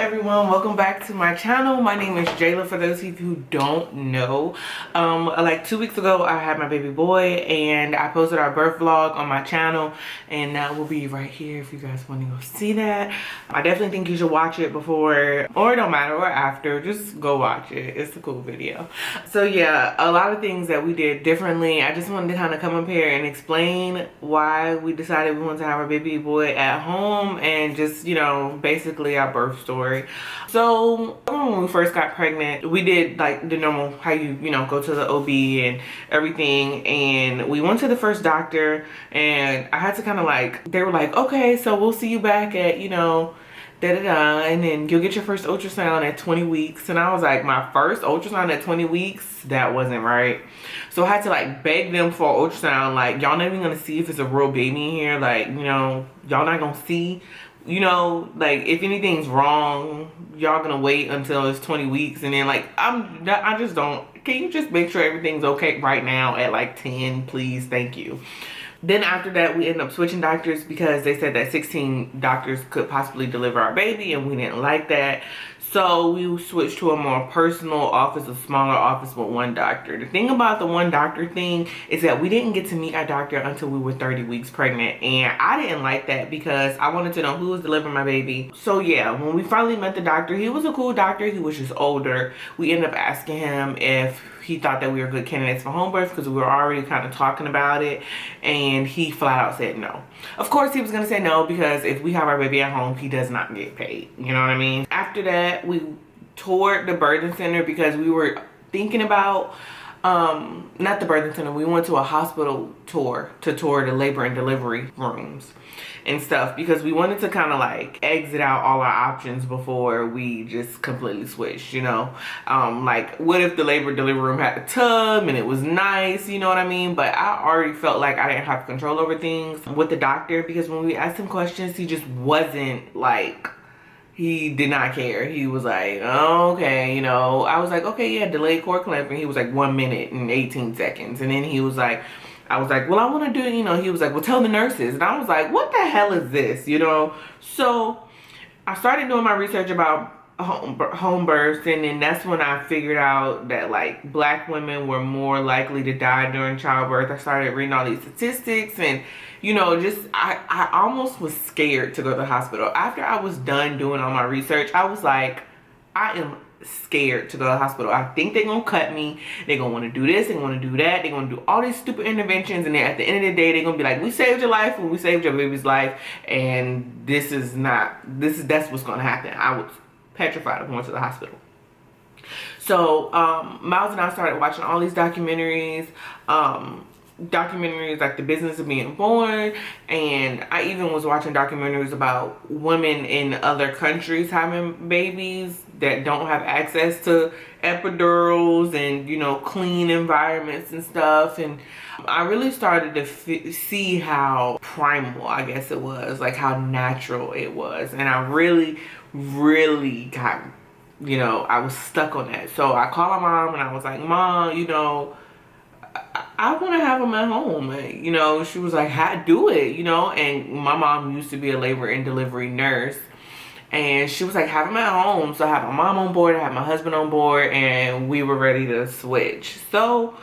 everyone, welcome back to my channel. My name is Jaelah, for those of you who don't know. Like 2 weeks ago I had my baby boy and I posted our birth vlog on my channel, and that will be right here if you guys want to go see that. I definitely think you should watch it before, or it don't matter, or after, just go watch it. It's a cool video. So yeah, a lot of things that we did differently. I just wanted to kind of come up here and explain why we decided we wanted to have our baby boy at home, and just, you know, basically our birth story. So when we first got pregnant, we did like the normal, how you know, go to the OB and everything, and we went to the first doctor, and I had to kind of like, they were like, okay, so we'll see you back at, you know, and then you'll get your first ultrasound at 20 weeks. And I was like, my first ultrasound at 20 weeks? That wasn't right. So I had to like beg them for an ultrasound, like, y'all not even gonna see if it's a real baby in here, like, you know, y'all not gonna see, you know, like if anything's wrong, y'all gonna wait until it's 20 weeks. And then like, I just don't, can you just make sure everything's okay right now at like 10, please? Thank you. Then after that, we ended up switching doctors because they said that 16 doctors could possibly deliver our baby, and we didn't like that. So we switched to a more personal office, a smaller office with one doctor. The thing about the one doctor thing is that we didn't get to meet our doctor until we were 30 weeks pregnant. And I didn't like that because I wanted to know who was delivering my baby. So yeah, when we finally met the doctor, he was a cool doctor. He was just older. We ended up asking him if he thought that we were good candidates for home birth because we were already kind of talking about it, and he flat out said no. Of course he was gonna say no because if we have our baby at home, he does not get paid, you know what I mean? After that, we toured the birthing center because we were thinking about not the birthing center, we went to a hospital tour to tour the labor and delivery rooms and stuff, because we wanted to kind of like exit out all our options before we just completely switched, you know. Like, what if the labor and delivery room had a tub and it was nice, you know what I mean? But I already felt like I didn't have control over things with the doctor, because when we asked him questions, he just wasn't like, he did not care. He was like, oh, okay, you know. I was like, okay, yeah, delayed cord clamping. He was like 1 minute and 18 seconds. And then he was like, I was like, well, I want to do, you know, he was like, well, tell the nurses. And I was like, what the hell is this, you know? So I started doing my research about home births, and then that's when I figured out that like Black women were more likely to die during childbirth. I started reading all these statistics, and you know, just I almost was scared to go to the hospital. After I was done doing all my research, I was like, I am scared to go to the hospital. I think they're gonna cut me. They're gonna want to do this, they're gonna do that, they're gonna do all these stupid interventions, and then at the end of the day they're gonna be like, we saved your life, and we saved your baby's life, and that's what's gonna happen. I was petrified of going to the hospital. So Miles and I started watching all these documentaries like The Business of Being Born, and I even was watching documentaries about women in other countries having babies that don't have access to epidurals and, you know, clean environments and stuff. And I really started to see how primal, I guess it was, like how natural it was. And I really got, you know, I was stuck on that. So I called my mom and I was like, Mom, you know, I want to have him at home. You know, she was like, how do it, you know? And my mom used to be a labor and delivery nurse, and she was like, have him at home. So I had my mom on board, I had my husband on board, and we were ready to switch. So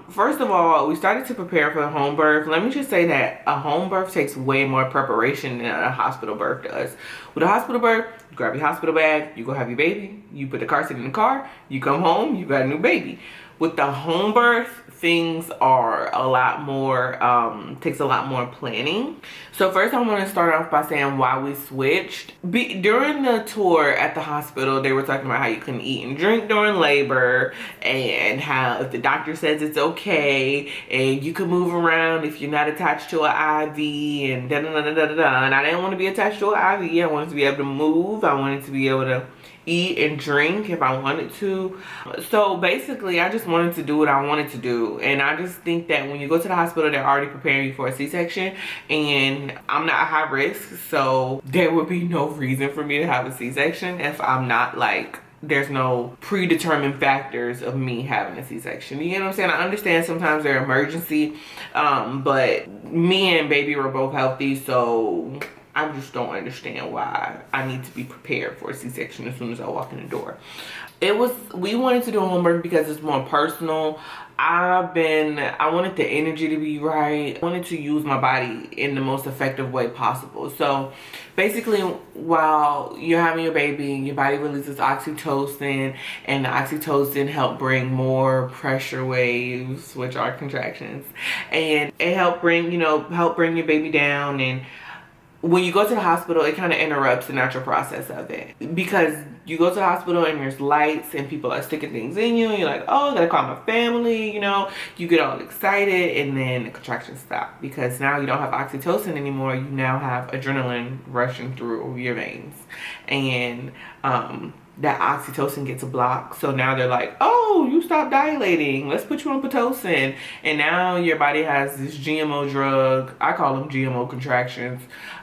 first of all, we started to prepare for the home birth. Let me just say that a home birth takes way more preparation than a hospital birth does. With a hospital birth, you grab your hospital bag, you go have your baby, you put the car seat in the car, you come home, you got a new baby. With the home birth, things are a lot more, takes a lot more planning. So first I want to start off by saying why we switched. During the tour at the hospital, they were talking about how you couldn't eat and drink during labor, and how if the doctor says it's okay, and you can move around if you're not attached to an IV, and da-da-da-da-da-da. And I didn't want to be attached to an IV. I wanted to be able to move. I wanted to be able to eat and drink if I wanted to. So basically I just wanted to do what I wanted to do. And I just think that when you go to the hospital, they're already preparing you for a C-section, and I'm not high risk, so there would be no reason for me to have a C-section if I'm not like, there's no predetermined factors of me having a C-section. You know what I'm saying? I understand sometimes they're emergency, but me and baby were both healthy, so I just don't understand why I need to be prepared for a C-section as soon as I walk in the door. We wanted to do a home birth because it's more personal. I wanted the energy to be right. I wanted to use my body in the most effective way possible. So basically, while you're having your baby, your body releases oxytocin, and the oxytocin help bring more pressure waves, which are contractions, and it help bring your baby down. And when you go to the hospital, it kind of interrupts the natural process of it, because you go to the hospital and there's lights and people are sticking things in you, and you're like, oh, I gotta call my family, you get all excited, and then the contractions stop because now you don't have oxytocin anymore. You now have adrenaline rushing through your veins, and that oxytocin gets blocked. So now they're like, oh, you stopped dilating, let's put you on Pitocin. And now your body has this GMO drug, I call them GMO contractions,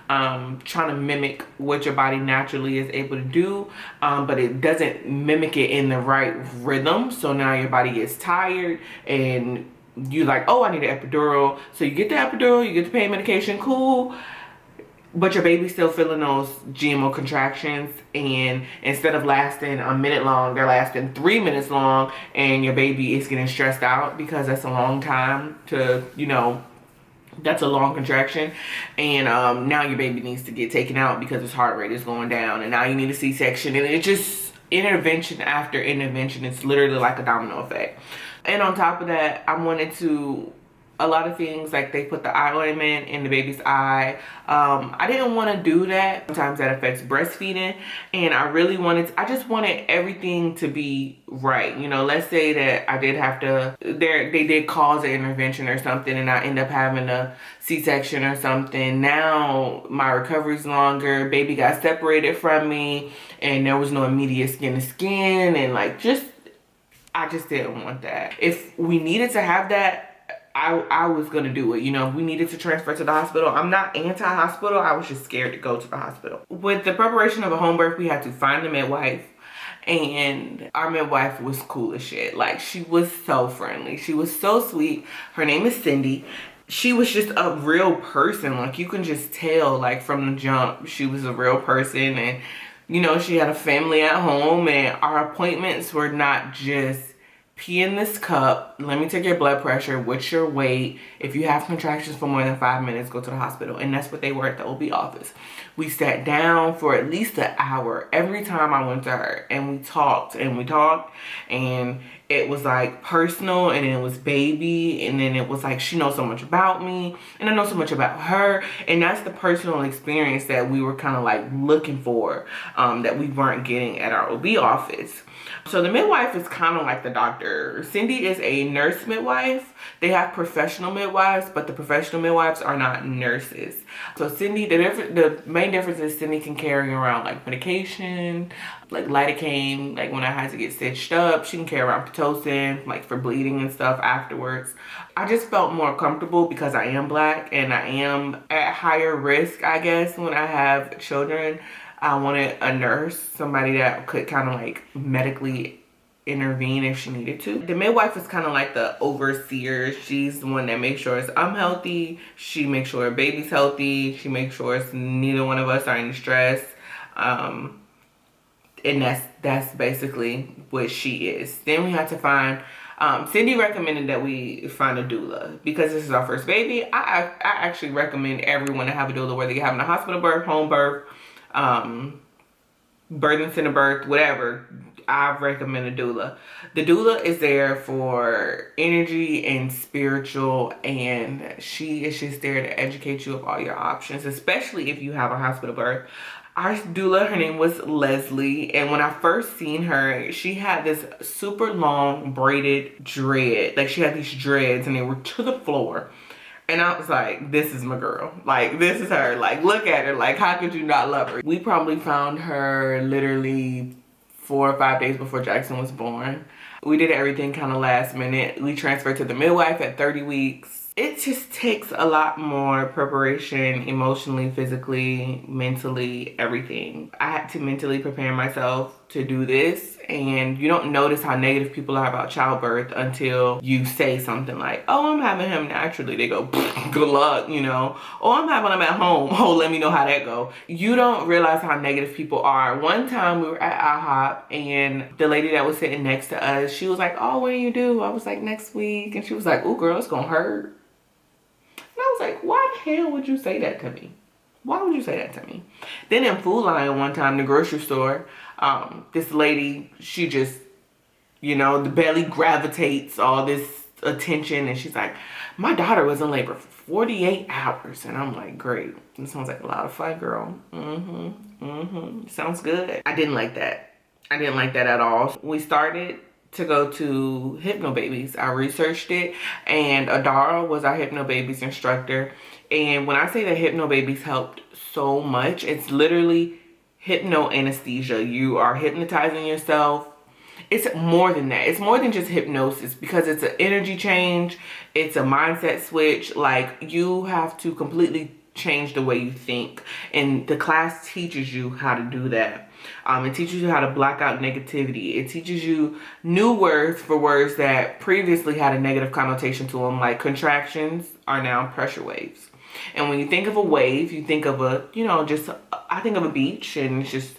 trying to mimic what your body naturally is able to do, but it doesn't mimic it in the right rhythm. So now your body gets tired, and you're like, oh, I need an epidural. So you get the epidural, you get the pain medication, cool, but your baby's still feeling those GMO contractions, and instead of lasting a minute long, they're lasting 3 minutes long, and your baby is getting stressed out because that's a long time to, that's a long contraction. And now your baby needs to get taken out because his heart rate is going down, and now you need a C-section, and it just, intervention after intervention, it's literally like a domino effect. And on top of that, I wanted to, a lot of things, like they put the eye ointment in the baby's eye. I didn't want to do that. Sometimes that affects breastfeeding, and I just wanted everything to be right. Let's say that I did have to, they did cause an intervention or something, and I end up having a C-section or something. Now my recovery's longer, baby got separated from me, and there was no immediate skin to skin, and I just didn't want that. If we needed to have that, I was gonna do it. If we needed to transfer to the hospital, I'm not anti-hospital, I was just scared to go to the hospital. With the preparation of a home birth, we had to find a midwife, and our midwife was cool as shit. She was so friendly, she was so sweet. Her name is Cindy. She was just a real person. You can just tell, from the jump, she was a real person. And she had a family at home, and our appointments were not just pee in this cup, let me take your blood pressure, what's your weight, if you have contractions for more than 5 minutes, go to the hospital. And that's what they were at the OB office. We sat down for at least an hour every time I went to her, and we talked, and it was personal, and it was baby, and then it was she knows so much about me, and I know so much about her. And that's the personal experience that we were kind of looking for, that we weren't getting at our OB office. So the midwife is kind of like the doctor. Cindy is a nurse midwife. They have professional midwives, but the professional midwives are not nurses. So Cindy, the main difference is Cindy can carry around medication, lidocaine, when I had to get stitched up. She can carry around Pitocin, for bleeding and stuff afterwards. I just felt more comfortable because I am Black, and I am at higher risk, I guess, when I have children. I wanted a nurse, somebody that could kind of medically intervene if she needed to. The midwife is kind of like the overseer. She's the one that makes sure I'm healthy. She makes sure her baby's healthy. She makes sure neither one of us are in stress. And that's basically what she is. Then we had to find, Cindy recommended that we find a doula because this is our first baby. I actually recommend everyone to have a doula, whether you're having a hospital birth, home birth, birthing center birth, whatever. I recommend a doula. The doula is there for energy and spiritual, and she is just there to educate you of all your options, especially if you have a hospital birth. Our doula, her name was Leslie, and when I first seen her, she had this super long braided dread. She had these dreads, and they were to the floor. And I was like, this is my girl. This is her. Look at her. How could you not love her? We probably found her literally 4 or 5 days before Jackson was born. We did everything kind of last minute. We transferred to the midwife at 30 weeks. It just takes a lot more preparation, emotionally, physically, mentally, everything. I had to mentally prepare myself to do this, and you don't notice how negative people are about childbirth until you say something like, oh, I'm having him naturally. They go, good luck, you know. Oh, I'm having him at home. Oh, let me know how that go. You don't realize how negative people are. One time we were at IHOP, and the lady that was sitting next to us, she was like, oh, when you do? I was like, next week. And she was like, oh, girl, it's gonna hurt. And I was like, why the hell would you say that to me? Why would you say that to me? Then in Food Lion one time, the grocery store, this lady, she just, you know, the belly gravitates all this attention, and she's like, my daughter was in labor for 48 hours. And I'm like, great. This sounds like a lot of fun, girl. Sounds good. I didn't like that. I didn't like that at all. We started to go to Hypnobabies. I researched it, and Adara was our Hypnobabies instructor. And when I say that Hypnobabies helped so much, it's literally hypno anesthesia. You are hypnotizing yourself. It's more than that. It's more than just hypnosis, because it's an energy change. It's a mindset switch. Like, you have to completely change the way you think. And the class teaches you how to do that. It teaches you how to block out negativity. It teaches you new words for words that previously had a negative connotation to them, like contractions are now pressure waves. And when you think of a wave, you think of a, you know, just, I think of a beach, and it's just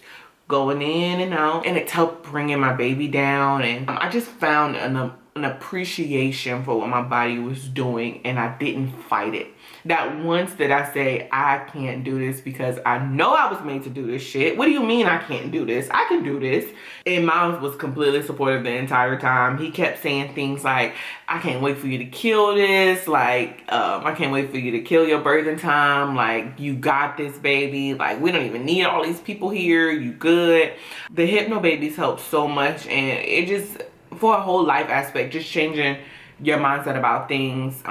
going in and out, and it's helped bringing my baby down. And I just found an appreciation for what my body was doing, and I didn't fight it. Not once did I say, I can't do this, because I know I was made to do this shit. What do you mean I can't do this? I can do this. And Miles was completely supportive the entire time. He kept saying things like, I can't wait for you to kill this. Like, I can't wait for you to kill your birthing time. Like, you got this, baby. Like, we don't even need all these people here. You good. The Hypnobabies helped so much, and it just, for a whole life aspect, just changing your mindset about things.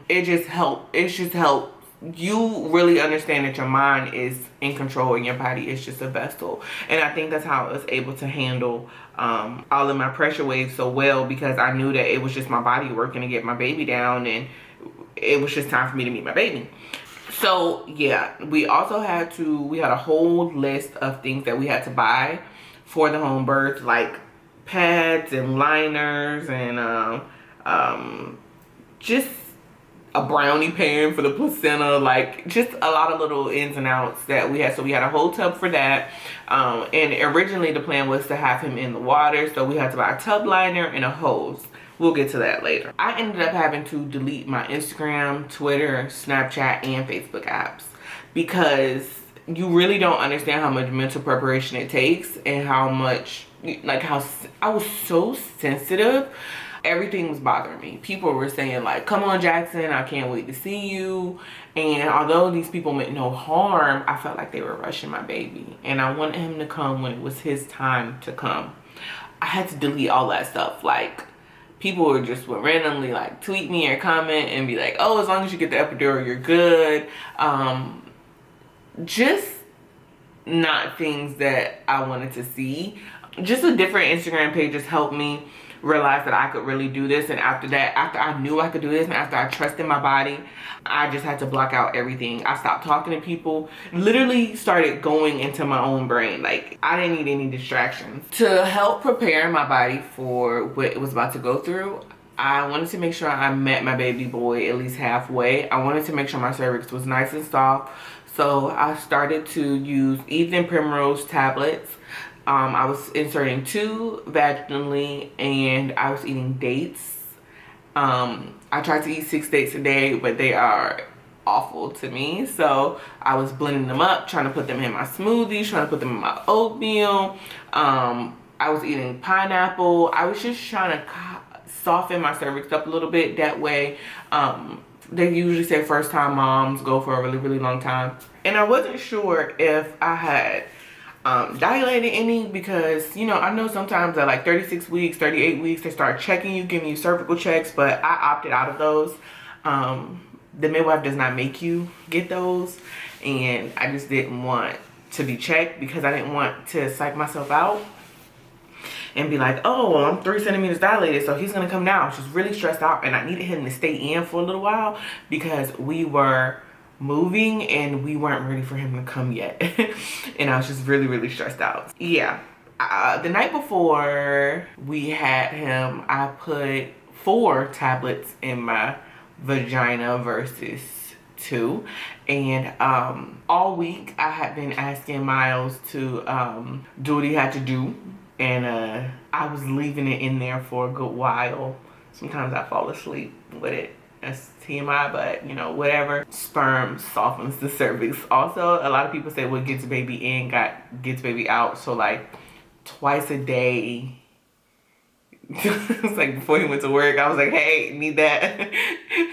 It just helped you really understand that your mind is in control and your body is just a vessel. And I think that's how I was able to handle all of my pressure waves so well, because I knew that it was just my body working to get my baby down, and it was just time for me to meet my baby. So yeah, we also had a whole list of things that we had to buy for the home birth, like pads and liners, and just a brownie pan for the placenta, like just a lot of little ins and outs that we had. So we had a whole tub for that, and originally the plan was to have him in the water, so we had to buy a tub liner and a hose. We'll get to that later. I ended up having to delete my Instagram, Twitter, Snapchat, and Facebook apps, because you really don't understand how much mental preparation it takes, and how much, like, how I was so sensitive. Everything was bothering me. People were saying, like, come on, Jackson, I can't wait to see you. And although these people meant no harm, I felt like they were rushing my baby, and I wanted him to come when it was his time to come. I had to delete all that stuff. Like, people would randomly, like, tweet me or comment and be like, oh, as long as you get the epidural, you're good. Just not things that I wanted to see. Just a different Instagram pages helped me realize that I could really do this. And after that, after I knew I could do this, and after I trusted my body, I just had to block out everything. I stopped talking to people, literally started going into my own brain. Like, I didn't need any distractions. To help prepare my body for what it was about to go through, I wanted to make sure I met my baby boy at least halfway. I wanted to make sure my cervix was nice and soft. So I started to use Ethan Primrose tablets. I was inserting 2 vaginally, and I was eating dates. I tried to eat 6 dates a day, but they are awful to me. So I was blending them up, trying to put them in my smoothies, trying to put them in my oatmeal. I was eating pineapple. I was just trying to soften my cervix up a little bit. That way, they usually say first time moms go for a really, really long time. And I wasn't sure if I had dilated any, because, you know, I know sometimes at like 36 weeks, 38 weeks, they start checking you, giving you cervical checks, but I opted out of those. The midwife does not make you get those, and I just didn't want to be checked, because I didn't want to psych myself out and be like, oh, well, I'm 3 centimeters dilated, so he's gonna come down. I was just really stressed out, and I needed him to stay in for a little while, because we were moving and we weren't ready for him to come yet. And I was just really, really stressed out. Yeah, The night before we had him, I put 4 tablets in my vagina versus 2. And all week I had been asking Miles to do what he had to do. And I was leaving it in there for a good while. Sometimes I fall asleep with it. That's TMI, but you know, whatever. Sperm softens the cervix. Also, a lot of people say what gets baby in gets baby out. So like twice a day. It's like before he went to work, I was like, hey, need that.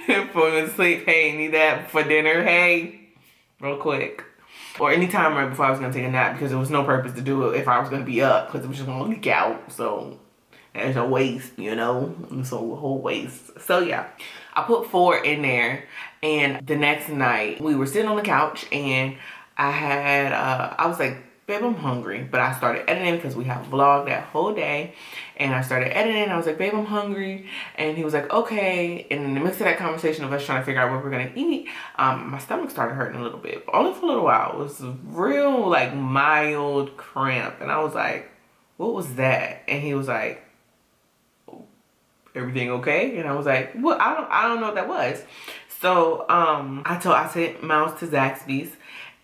Before he went to sleep, hey, need that for dinner, hey, real quick. Or anytime right before I was gonna take a nap, because there was no purpose to do it if I was gonna be up, because it was just gonna leak out. So there's a waste, you know, so a whole waste. So yeah, I put 4 in there, and the next night we were sitting on the couch, and I was like, babe, I'm hungry. But I started editing because we have vlogged that whole day. And I started editing. I was like, babe, I'm hungry. And he was like, okay. And in the midst of that conversation of us trying to figure out what we're going to eat, my stomach started hurting a little bit. Only for a little while. It was a real, like, mild cramp. And I was like, what was that? And he was like, everything okay? And I was like, well, I don't know what that was. So I sent Miles to Zaxby's.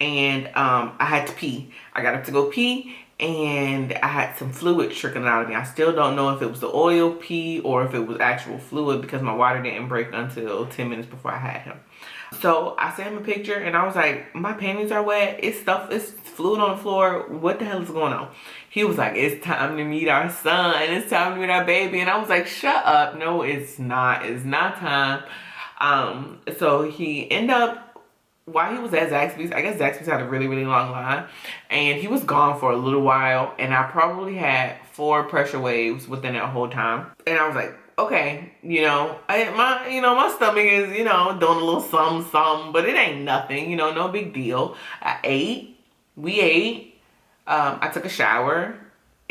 And I had to pee. I got up to go pee, and I had some fluid trickling out of me. I still don't know if it was the oil pee or if it was actual fluid, because my water didn't break until 10 minutes before I had him. So I sent him a picture, and I was like, my panties are wet. It's fluid on the floor. What the hell is going on? He was like, it's time to meet our son. It's time to meet our baby. And I was like, shut up. No, it's not. It's not time. So he ended up, while he was at Zaxby's, I guess Zaxby's had a really, really long line, and he was gone for a little while, and I probably had 4 pressure waves within that whole time. And I was like, okay, you know, my stomach is, you know, doing a little something, but it ain't nothing, you know, no big deal. We ate, I took a shower,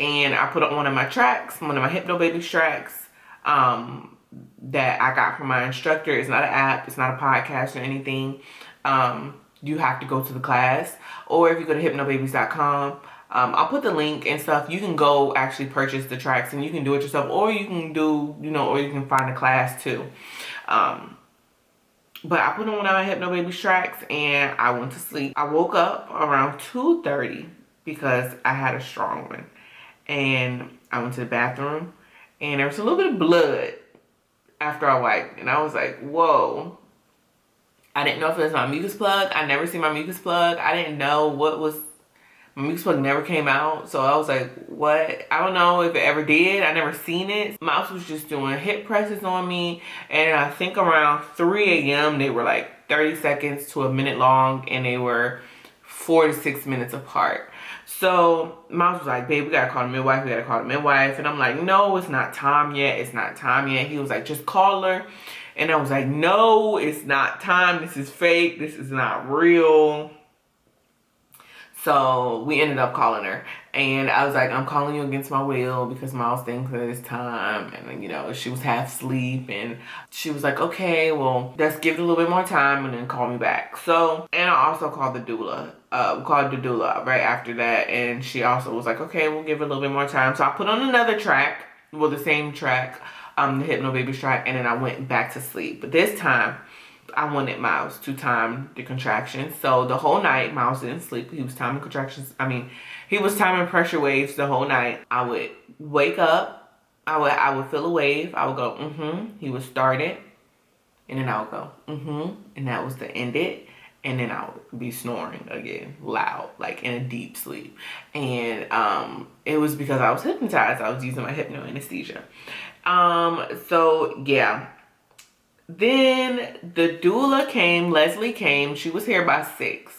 and I put on one of my tracks, one of my Hypno Babies tracks, that I got from my instructor. It's not an app, it's not a podcast or anything. You have to go to the class, or if you go to hypnobabies.com, I'll put the link and stuff. You can go actually purchase the tracks, and you can do it yourself, or you can do, you know, or you can find a class too. But I put on one of my Hypno Babies tracks, and I went to sleep. I woke up around 2:30 because I had a strong one, and I went to the bathroom, and there was a little bit of blood after I wiped, and I was like, whoa. I didn't know if it was my mucus plug. I never seen my mucus plug. I didn't know what was, my mucus plug never came out. So I was like, what? I don't know if it ever did. I never seen it. Mouse was just doing hip presses on me. And I think around 3 a.m. they were like 30 seconds to a minute long. And they were 4 to 6 minutes apart. So Mouse was like, babe, we gotta call the midwife. We gotta call the midwife. And I'm like, no, it's not time yet. It's not time yet. He was like, just call her. And I was like, no, it's not time. This is fake. This is not real. So we ended up calling her. And I was like, I'm calling you against my will because Miles thinks that it's time. And, you know, she was half asleep. And she was like, okay, well, let's give it a little bit more time and then call me back. So, and I also called the doula. We called the doula right after that. And she also was like, okay, we'll give it a little bit more time. So I put on another track. Well, the same track. The Hypno Babies track, and then I went back to sleep. But this time, I wanted Miles to time the contractions. So the whole night, Miles didn't sleep. He was timing contractions. I mean, he was timing pressure waves the whole night. I would wake up. I would feel a wave. I would go, mm-hmm. He would start it. And then I would go, mm-hmm. And that was the end it. And then I would be snoring again, loud, like in a deep sleep. And it was because I was hypnotized. I was using my hypno anesthesia. So yeah. Then the doula came, Leslie came. She was here by 6.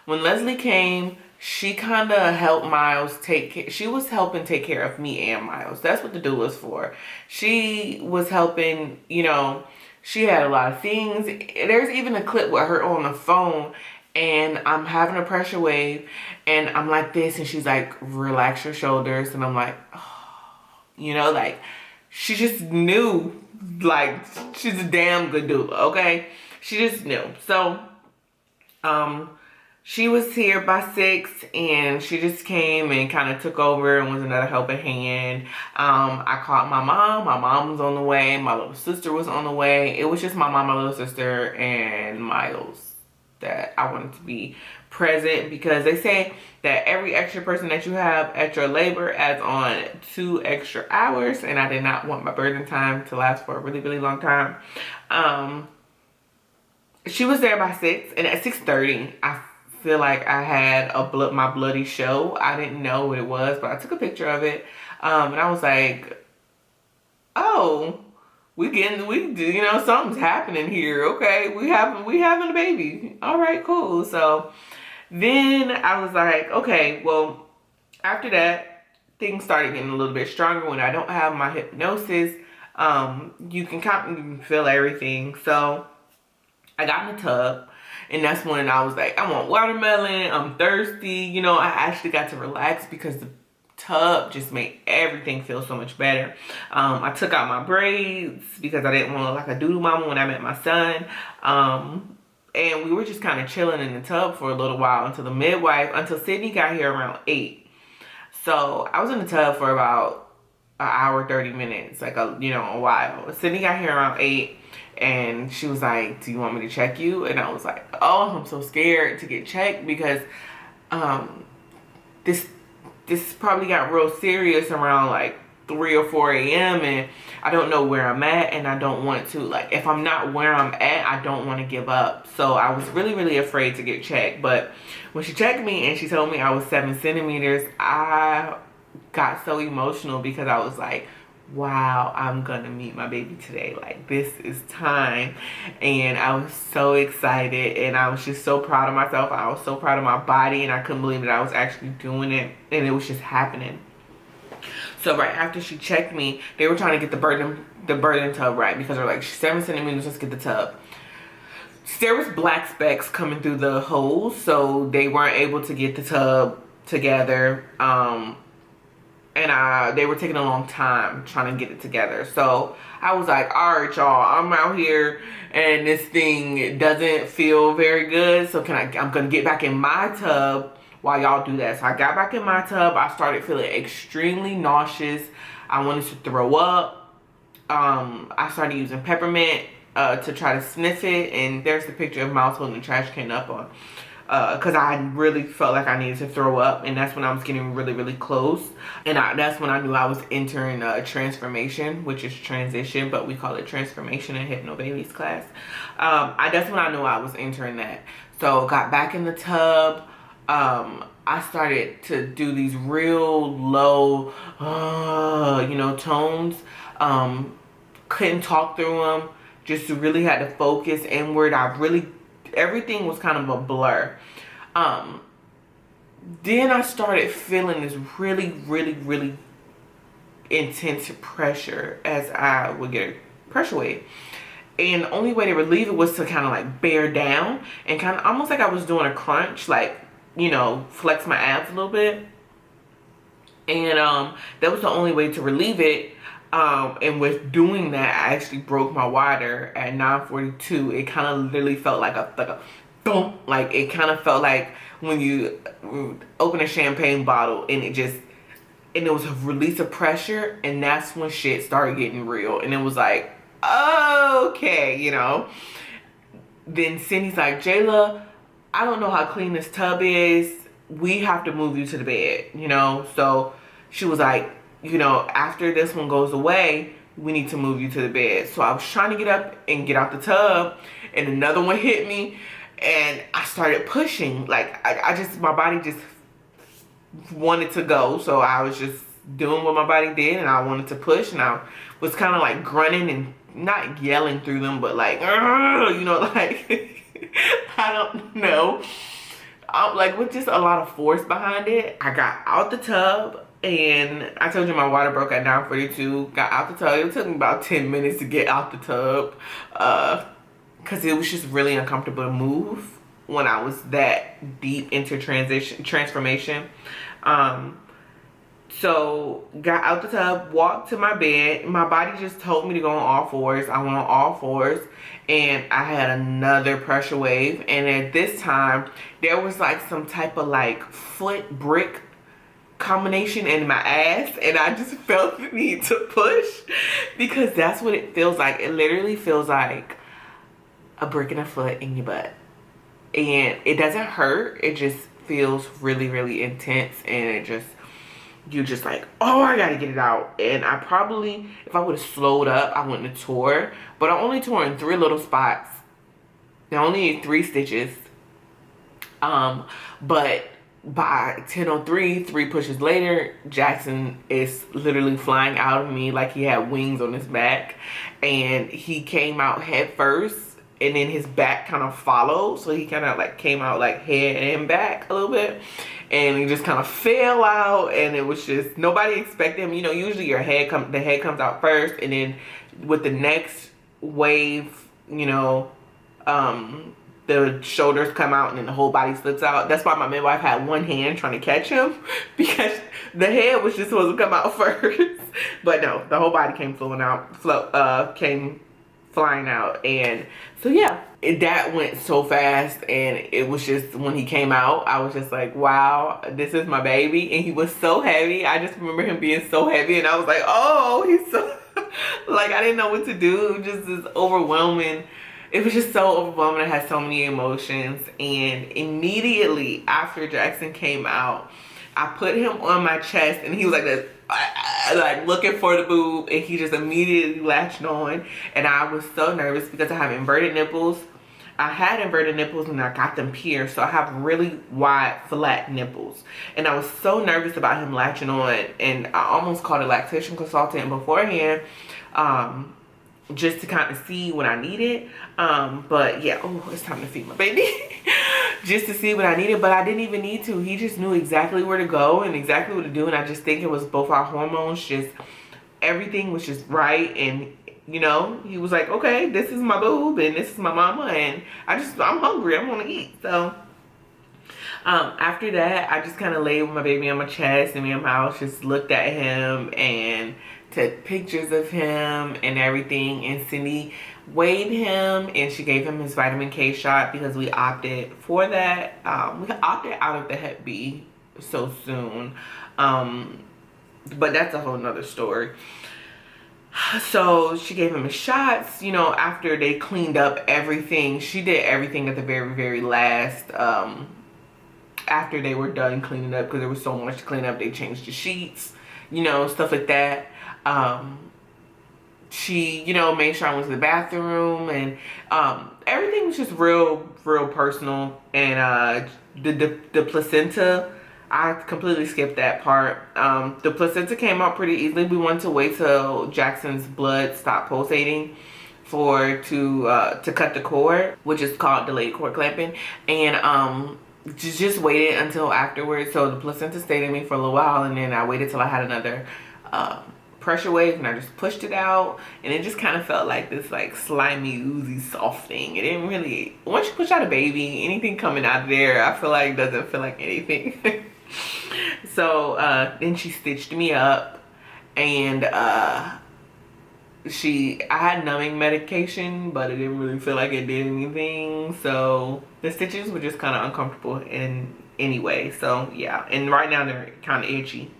When Leslie came, she kind of helped Miles take care. She was helping take care of me and Miles. That's what the doula's for. She was helping, you know, she had a lot of things. There's even a clip with her on the phone, and I'm having a pressure wave, and I'm like this, and she's like, relax your shoulders. And I'm like, oh, you know, like, she just knew, like, she's a damn good doula, okay? She just knew. So, She was here by 6 and she just came and kind of took over and was another helping hand. I called my mom. My mom was on the way. My little sister was on the way. It was just my mom, my little sister, and Miles that I wanted to be present, because they say that every extra person that you have at your labor adds on 2 extra hours, and I did not want my birthing time to last for a really, really long time. She was there by 6, and at 6:30, I feel like I had my bloody show. I didn't know what it was, but I took a picture of it, and I was like, oh, you know, something's happening here. Okay, we having a baby. All right, cool. So then I was like, okay, well, after that, things started getting a little bit stronger. When I don't have my hypnosis, you can kind of feel everything. So I got in the tub, and that's when I was like, I want watermelon, I'm thirsty. You know, I actually got to relax because the tub just made everything feel so much better. I took out my braids because I didn't want to look like a doodle mama when I met my son. And we were just kind of chilling in the tub for a little while until Sydney got here around 8. So I was in the tub for about an hour, 30 minutes, like a while. Sydney got here around 8. And she was like, do you want me to check you? And I was like, oh, I'm so scared to get checked, because this probably got real serious around like 3 or 4 a.m. and I don't know where I'm at, and I don't want to, like, if I'm not where I'm at, I don't want to give up. So I was really, really afraid to get checked. But when she checked me and she told me I was 7 centimeters, I got so emotional, because I was like, wow, I'm gonna meet my baby today. Like, this is time. And I was so excited, and I was just so proud of myself. I was so proud of my body, and I couldn't believe that I was actually doing it, and it was just happening. So right after she checked me, they were trying to get the birthing tub right, because they're like, she's 7 centimeters, let's get the tub. There was black specks coming through the holes, so they weren't able to get the tub together. And they were taking a long time trying to get it together. So I was like, all right, y'all, I'm out here and this thing doesn't feel very good. So I'm going to get back in my tub while y'all do that. So I got back in my tub. I started feeling extremely nauseous. I wanted to throw up. I started using peppermint to try to sniff it. And there's the picture of Miles holding the trash can up on. Because I really felt like I needed to throw up, and that's when I was getting really, really close. And that's when I knew I was entering transformation, which is transition, but we call it transformation in Hypno Babies class. That's when I knew I was entering that. So got back in the tub. I started to do these real low, tones. Couldn't talk through them. Just really had to focus inward. Everything was kind of a blur. Then I started feeling this really, really, really intense pressure as I would get a pressure wave. And the only way to relieve it was to kind of like bear down and kind of almost like I was doing a crunch, like, flex my abs a little bit. And that was the only way to relieve it. And with doing that, I actually broke my water at 9:42. It kind of literally felt like a thump. Like, it kind of felt like when you open a champagne bottle and it was a release of pressure, and that's when shit started getting real. And it was like, okay, Then Cindy's like, Jaelah, I don't know how clean this tub is. We have to move you to the bed, So she was like, after this one goes away, we need to move you to the bed. So I was trying to get up and get out the tub, and another one hit me, and I started pushing. Like, my body just wanted to go. So I was just doing what my body did, and I wanted to push, and I was kind of like grunting and not yelling through them, but like, like, I don't know. Like, with just a lot of force behind it, I got out the tub. And I told you my water broke at 9:42. Got out the tub. It took me about 10 minutes to get out the tub. Because it was just really uncomfortable to move when I was that deep into transformation. So So got out the tub, walked to my bed. My body just told me to go on all fours. I went on all fours, and I had another pressure wave. And at this time, there was like some type of like foot brick combination in my ass, and I just felt the need to push, because that's what it feels like. It literally feels like a brick in a foot in your butt, and it doesn't hurt. It just feels really, really intense, and it just, you just like, oh, I gotta get it out. And I probably, if I would have slowed up, I wouldn't have tore, but I only tore in 3 little spots. I only need 3 stitches, but by 10:03, 3 pushes later, Jackson is literally flying out of me like he had wings on his back, and he came out head first, and then his back kind of followed, so he kind of like came out like head and back a little bit, and he just kind of fell out. And it was just, nobody expected him. You know, usually the head comes out first, and then with the next wave, you know, the shoulders come out, and then the whole body slips out. That's why my midwife had one hand trying to catch him, because the head was just supposed to come out first. But no, the whole body came came flying out. And so yeah, that went so fast. And it was just, when he came out, I was just like, wow, this is my baby. And he was so heavy. I just remember him being so heavy, and I was like, oh, he's so like, I didn't know what to do. Just this overwhelming. It was just so overwhelming. I had so many emotions. And immediately after Jackson came out, I put him on my chest, and he was like this, like looking for the boob, and he just immediately latched on. And I was so nervous because I have inverted nipples. I had inverted nipples, and I got them pierced, so I have really wide, flat nipples. And I was so nervous about him latching on, and I almost called a lactation consultant beforehand, just to kind of see what I needed. But yeah, oh, it's time to feed my baby. Just to see what I needed, but I didn't even need to. He just knew exactly where to go and exactly what to do. And I just think it was both our hormones, just everything was just right. And you know, he was like, okay, this is my boob and this is my mama, and I'm hungry, I want to eat. So after that, I just kind of laid with my baby on my chest, and me and my house just looked at him and took pictures of him and everything. And Cindy weighed him, and she gave him his vitamin K shot, because we opted for that. We opted out of the Hep B so soon, but that's a whole nother story. So she gave him his shots, you know, after they cleaned up everything. She did everything at the very, very last, after they were done cleaning up, because there was so much to clean up. They changed the sheets, you know, stuff like that. She, you know, made sure I went to the bathroom, and everything was just real personal. And the placenta, I completely skipped that part. The placenta came out pretty easily. We wanted to wait till Jackson's blood stopped pulsating to cut the cord, which is called delayed cord clamping. And just waited until afterwards. So the placenta stayed in me for a little while, and then I waited till I had another pressure wave, and I just pushed it out, and it just kind of felt like this like slimy, oozy, soft thing. It didn't really, once you push out a baby, anything coming out of there, I feel like doesn't feel like anything. So then she stitched me up, and I had numbing medication, but it didn't really feel like it did anything. So the stitches were just kind of uncomfortable in anyway. So yeah, and right now they're kind of itchy.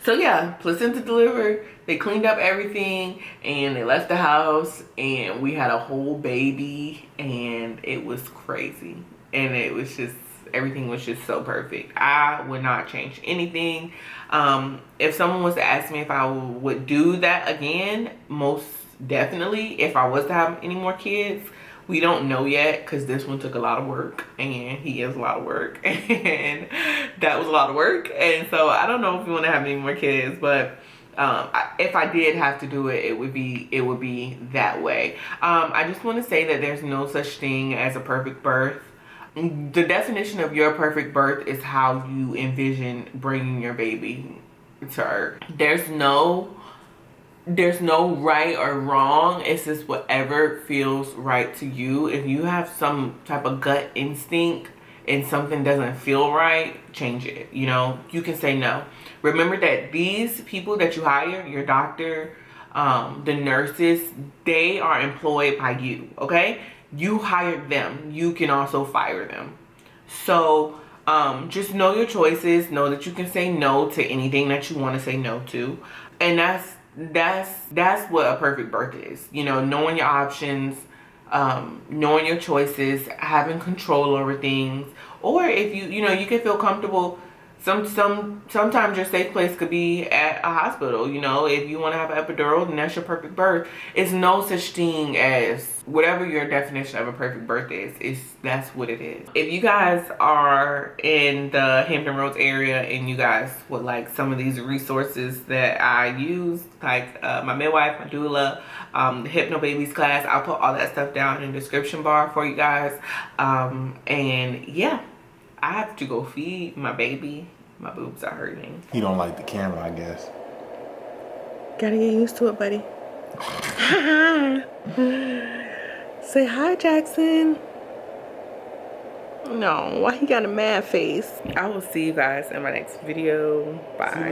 So yeah, placenta delivered, they cleaned up everything, and they left the house, and we had a whole baby, and it was crazy. And it was just, everything was just so perfect. I would not change anything. If someone was to ask me if I would do that again, most definitely. If I was to have any more kids, we don't know yet, because this one took a lot of work, and he is a lot of work, and that was a lot of work. And so I don't know if we want to have any more kids, but if I did have to do it, it would be that way. I just want to say that there's no such thing as a perfect birth. The definition of your perfect birth is how you envision bringing your baby to earth. There's no right or wrong. It's just whatever feels right to you. If you have some type of gut instinct and something doesn't feel right, change it. You know, you can say no. Remember that these people that you hire, your doctor, the nurses, they are employed by you, okay? You hired them. You can also fire them. So just know your choices. Know that you can say no to anything that you want to say no to. And that's what a perfect birth is. You know, knowing your options, knowing your choices, having control over things. Or if you know, you can feel comfortable. Sometimes your safe place could be at a hospital. You know, if you want to have an epidural, then that's your perfect birth. It's no such thing as whatever your definition of a perfect birth is. That's what it is. If you guys are in the Hampton Roads area and you guys would like some of these resources that I use, like my midwife, my doula, the Hypnobabies class, I'll put all that stuff down in the description bar for you guys. And yeah, I have to go feed my baby. My boobs are hurting. You don't like the camera, I guess. Gotta get used to it, buddy. Say hi, Jackson. No, why he got a mad face? I will see you guys in my next video. Bye.